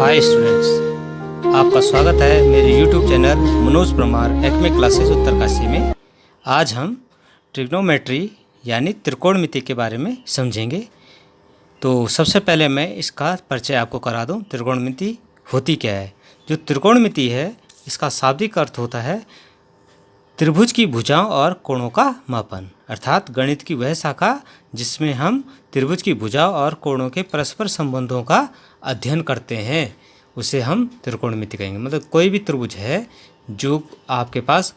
Hi students, आपका स्वागत है मेरे YouTube channel Manoj Parmar Acme classes Uttarkashi में। आज हम ट्रिग्नोमेट्री यानी त्रिकोणमिति के बारे में समझेंगे। तो सबसे पहले मैं इसका परिचय आपको करा दूं। त्रिकोणमिति होती क्या है? जो त्रिकोणमिति है इसका शाब्दिक अर्थ होता है त्रिभुज की भुजाओं और कोणों का मापन, अर्थात गणित की वह शाखा जिसमें हम त्रिभुज की भुजाओं और कोणों के परस्पर संबंधों का अध्ययन करते हैं, उसे हम त्रिकोणमिति कहेंगे। मतलब कोई भी त्रिभुज है जो आपके पास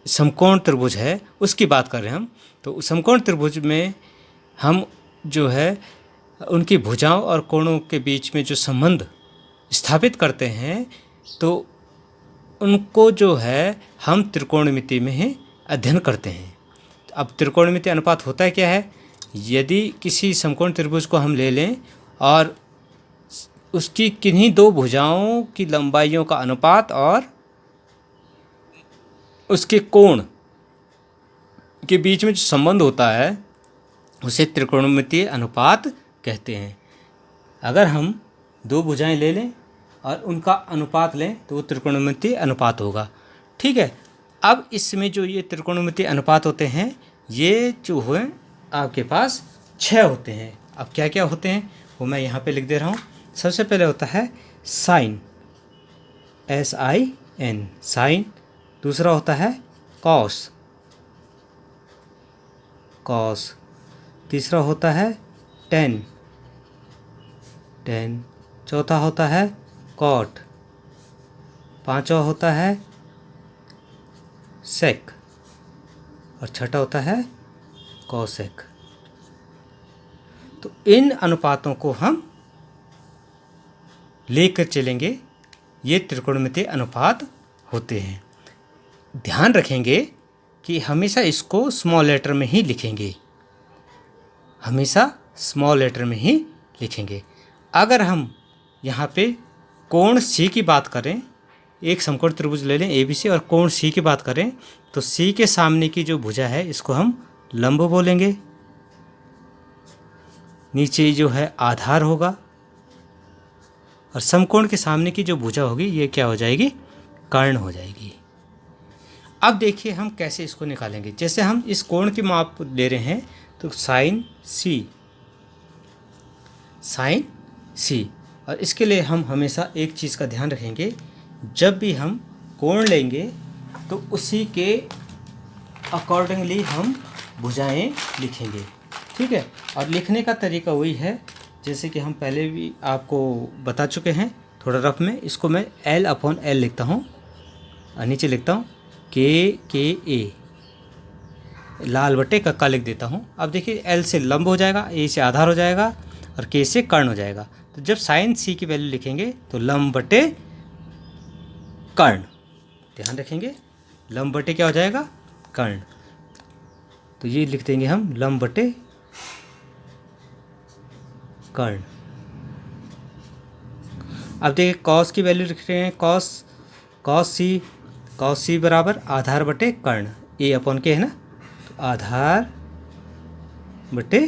समकोण त्रिभुज है उसकी बात कर रहे हैं हम। तो समकोण त्रिभुज में हम जो है उनकी भुजाओं और कोणों के बीच में जो संबंध स्थापित करते हैं तो उनको जो है हम त्रिकोणमिति में ही अध्ययन करते हैं। अब त्रिकोणमिति अनुपात होता है क्या है? यदि किसी समकोण त्रिभुज को हम ले लें और उसकी किन्हीं दो भुजाओं की लंबाइयों का अनुपात और उसके कोण के बीच में जो संबंध होता है उसे त्रिकोणमितीय अनुपात कहते हैं। अगर हम दो भुजाएं ले लें और उनका अनुपात लें तो वो त्रिकोणमितीय अनुपात होगा। ठीक है। अब इसमें जो ये त्रिकोणमितीय अनुपात होते हैं ये जो है आपके पास 6 होते हैं। अब क्या क्या होते हैं वो मैं यहाँ पे लिख दे रहा हूँ। सबसे पहले होता है साइन, SIN साइन। दूसरा होता है कॉस, कॉस। तीसरा होता है टेन, टेन। चौथा होता है कॉट। पांचवा होता है सेक और छठा होता है कॉसेक। तो इन अनुपातों को हम लेकर चलेंगे, ये त्रिकोणमितीय अनुपात होते हैं। ध्यान रखेंगे कि हमेशा इसको स्मॉल लेटर में ही लिखेंगे, हमेशा स्मॉल लेटर में ही लिखेंगे। अगर हम यहाँ पे कोण सी की बात करें, एक समकोण त्रिभुज ले लें ABC और कोण सी की बात करें तो सी के सामने की जो भुजा है इसको हम लंब बोलेंगे, नीचे जो है आधार होगा और समकोण के सामने की जो भुजा होगी ये क्या हो जाएगी? कर्ण हो जाएगी। अब देखिए हम कैसे इसको निकालेंगे। जैसे हम इस कोण की माप ले रहे हैं तो साइन C, साइन C। और इसके लिए हम हमेशा एक चीज़ का ध्यान रखेंगे, जब भी हम कोण लेंगे तो उसी के अकॉर्डिंगली हम भुजाएं लिखेंगे। ठीक है। और लिखने का तरीका वही है जैसे कि हम पहले भी आपको बता चुके हैं थोड़ा रफ में। इसको मैं L/L लिखता हूँ और नीचे लिखता हूँ KA, लाल बटे कक्का लिख देता हूँ। अब देखिए L से लंब हो जाएगा, A से आधार हो जाएगा और K से कर्ण हो जाएगा। तो जब साइन C की वैल्यू लिखेंगे तो लंब बटे कर्ण, ध्यान रखेंगे लंब बटे क्या हो जाएगा? कर्ण। तो ये लिख देंगे हम लंब बटे कर्ण। अब देखिए कॉस की वैल्यू लिख रहे हैं, कॉस C बराबर आधार बटे कर्ण, A/K है ना, तो आधार बटे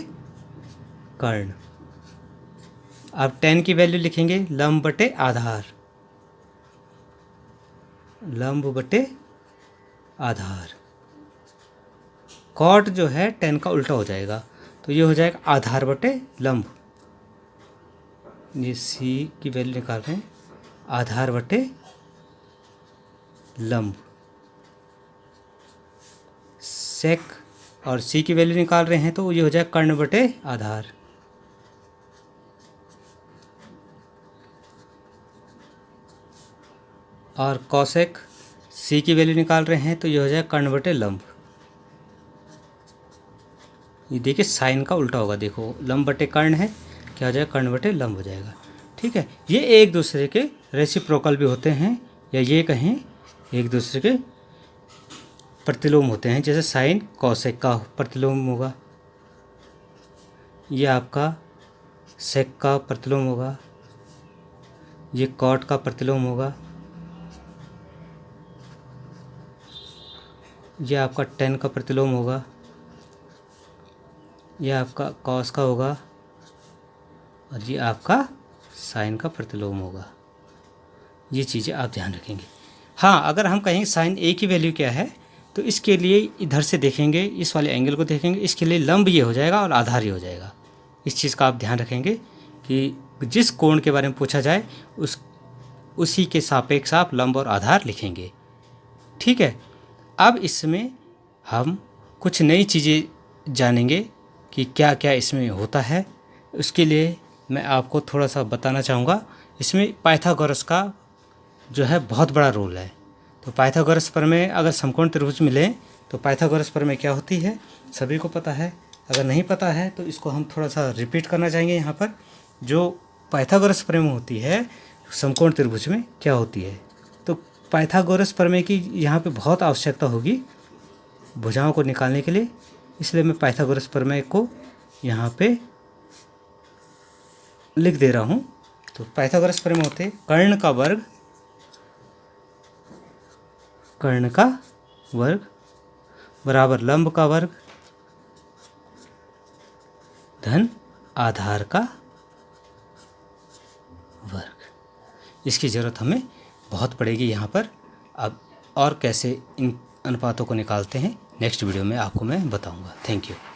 कर्ण। अब टेन की वैल्यू लिखेंगे लंब बटे आधार, लंब बटे आधार। कॉट जो है टेन का उल्टा हो जाएगा तो ये हो जाएगा आधार बटे लंब। ये C की वैल्यू निकाल रहे हैं आधार बटे लंब। सेक और C की वैल्यू निकाल रहे हैं तो ये हो जाएगा कर्ण बटे आधार। और कॉसेक C की वैल्यू निकाल रहे हैं तो ये हो जाएगा कर्ण बटे लंब। ये देखिए साइन का उल्टा होगा, देखो लंब बटे कर्ण है, क्या हो जाएगा? कर्ण बटे लंब हो जाएगा। ठीक है। ये एक दूसरे के रेसिप्रोकल भी होते हैं या ये कहें एक दूसरे के प्रतिलोम होते हैं। जैसे साइन कॉसेक का प्रतिलोम होगा, ये आपका सेक का प्रतिलोम होगा, ये कॉट का प्रतिलोम होगा, ये आपका टेन का प्रतिलोम होगा, ये आपका कॉस का होगा और ये आपका साइन का प्रतिलोम होगा। ये चीज़ें आप ध्यान रखेंगे। हाँ, अगर हम कहेंगे साइन ए की वैल्यू क्या है, तो इसके लिए इधर से देखेंगे, इस वाले एंगल को देखेंगे, इसके लिए लंब ये हो जाएगा और आधार ये हो जाएगा। इस चीज़ का आप ध्यान रखेंगे कि जिस कोण के बारे में पूछा जाए उसी के सापेक्ष आप लंब और आधार लिखेंगे। ठीक है। अब इसमें हम कुछ नई चीज़ें जानेंगे कि क्या क्या इसमें होता है। उसके लिए मैं आपको थोड़ा सा बताना चाहूँगा। इसमें पाइथागोरस का जो है बहुत बड़ा रोल है। तो पाइथागोरस प्रमेय अगर समकोण त्रिभुज मिले तो पाइथागोरस प्रमेय क्या होती है सभी को पता है। अगर नहीं पता है तो इसको हम थोड़ा सा रिपीट करना चाहेंगे। यहाँ पर जो पाइथागोरस प्रमेय होती है समकोण त्रिभुज में क्या होती है, तो पाइथागोरस प्रमेय की यहाँ पे बहुत आवश्यकता होगी भुजाओं को निकालने के लिए। इसलिए मैं पाइथागोरस प्रमेय को यहाँ पे लिख दे रहा हूँ। तो पाइथागोरस प्रमेय होते हैं कर्ण का वर्ग बराबर लंब का वर्ग धन आधार का वर्ग। इसकी ज़रूरत हमें बहुत पड़ेगी यहाँ पर। अब और कैसे इन अनुपातों को निकालते हैं नेक्स्ट वीडियो में आपको मैं बताऊँगा। Thank you.